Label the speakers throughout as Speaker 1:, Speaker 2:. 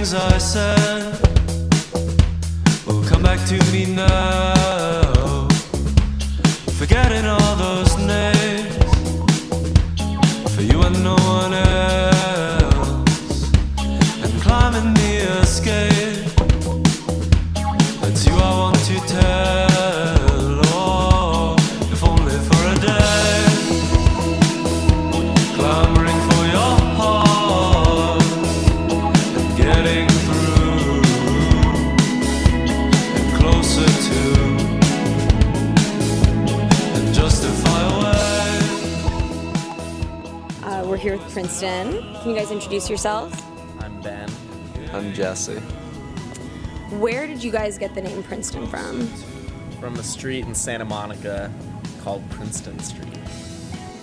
Speaker 1: things I said will come back to me now. Forgetting all those names for you and no one else, and climbing the escape. That's you I want to tell. Oh, if only for a day, clamoring for your heart and getting through and closer to and justify away.
Speaker 2: We're here with Princeton. Can you guys introduce yourselves?
Speaker 3: I'm Ben.
Speaker 4: I'm Jesse.
Speaker 2: Where did you guys get the name Princeton from?
Speaker 3: From a street in Santa Monica called Princeton Street.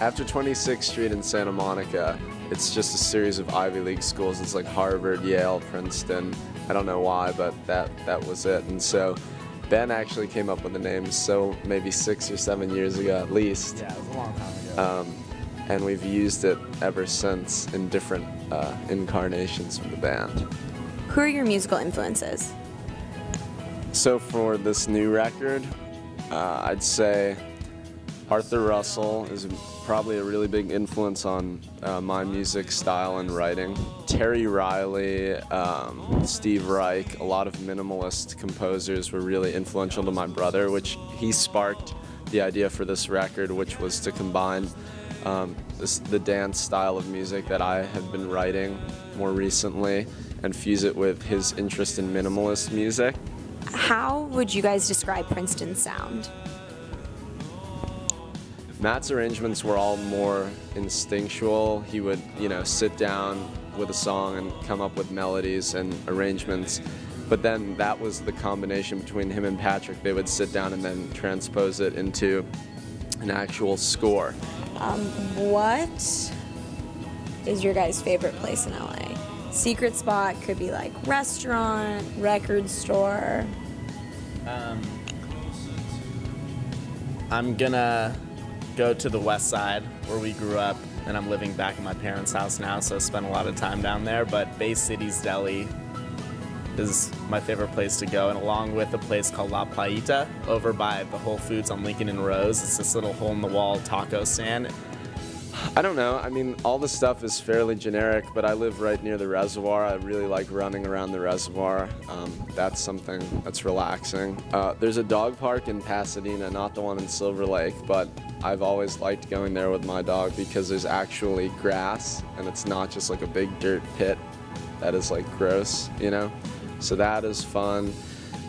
Speaker 4: After 26th Street in Santa Monica, it's just a series of Ivy League schools. It's like Harvard, Yale, Princeton. I don't know why, but that was it. And so Ben actually came up with the name, so maybe 6 or 7 years ago at least.
Speaker 3: Yeah, it was a long time ago.
Speaker 4: And we've used it ever since in different incarnations of the band.
Speaker 2: Who are your musical influences?
Speaker 4: So for this new record, I'd say Arthur Russell is probably a really big influence on my music style and writing. Terry Riley, Steve Reich, a lot of minimalist composers were really influential to my brother, which he sparked the idea for this record, which was to combine the dance style of music that I have been writing more recently and fuse it with his interest in minimalist music.
Speaker 2: How would you guys describe Princeton's sound?
Speaker 4: Matt's arrangements were all more instinctual. He would, sit down with a song and come up with melodies and arrangements. But then that was the combination between him and Patrick. They would sit down and then transpose it into an actual score.
Speaker 2: What is your guys' favorite place in LA? Secret spot could be like restaurant, record store.
Speaker 3: I'm gonna go to the west side where we grew up, and I'm living back in my parents' house now, so I spend a lot of time down there. But Bay City's Deli is my favorite place to go, and along with a place called La Playita over by the Whole Foods on Lincoln and Rose. It's this little hole-in-the-wall taco stand.
Speaker 4: I don't know. I mean, all the stuff is fairly generic, but I live right near the reservoir. I really like running around the reservoir. That's something that's relaxing. There's a dog park in Pasadena, not the one in Silver Lake, but I've always liked going there with my dog because there's actually grass, and it's not just like a big dirt pit that is like gross, So that is fun.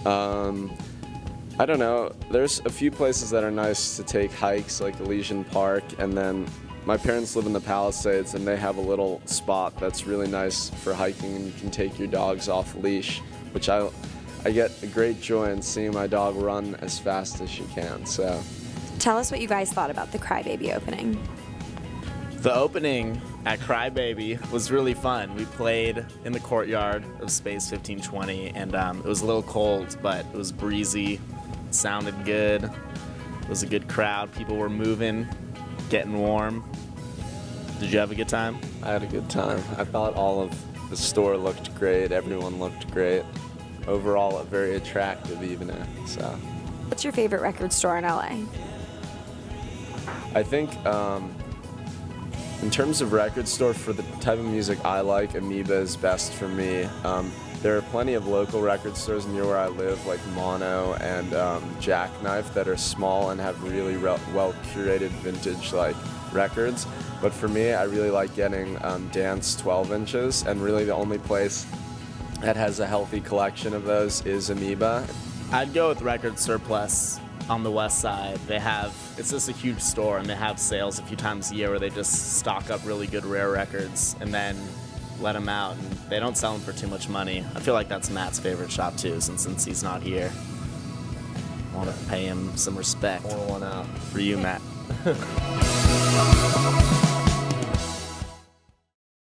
Speaker 4: I don't know. There's a few places that are nice to take hikes, like Elysian Park, and then my parents live in the Palisades, and they have a little spot that's really nice for hiking, and you can take your dogs off leash, which I get a great joy in seeing my dog run as fast as she can. So,
Speaker 2: Tell us what you guys thought about the CRYBABY opening.
Speaker 3: The opening at CRYBABY was really fun. We played in the courtyard of Space 1520, and it was a little cold, but it was breezy, it sounded good, it was a good crowd, people were moving, getting warm. Did you have a good time?
Speaker 4: I had a good time. I thought all of the store looked great, everyone looked great. Overall, very attractive evening, so.
Speaker 2: What's your favorite record store in LA?
Speaker 4: I think in terms of record store, for the type of music I like, Amoeba is best for me. There are plenty of local record stores near where I live, like Mono and Jackknife, that are small and have really well-curated vintage records. But for me, I really like getting Dance 12 inches, and really the only place that has a healthy collection of those is Amoeba.
Speaker 3: I'd go with Record Surplus on the west side. It's just a huge store, and they have sales a few times a year where they just stock up really good rare records and then let them out, and they don't sell them for too much money. I feel like that's Matt's favorite shop too, since he's not here. I want to pay him some respect.
Speaker 4: Pour one out.
Speaker 3: For you, Matt.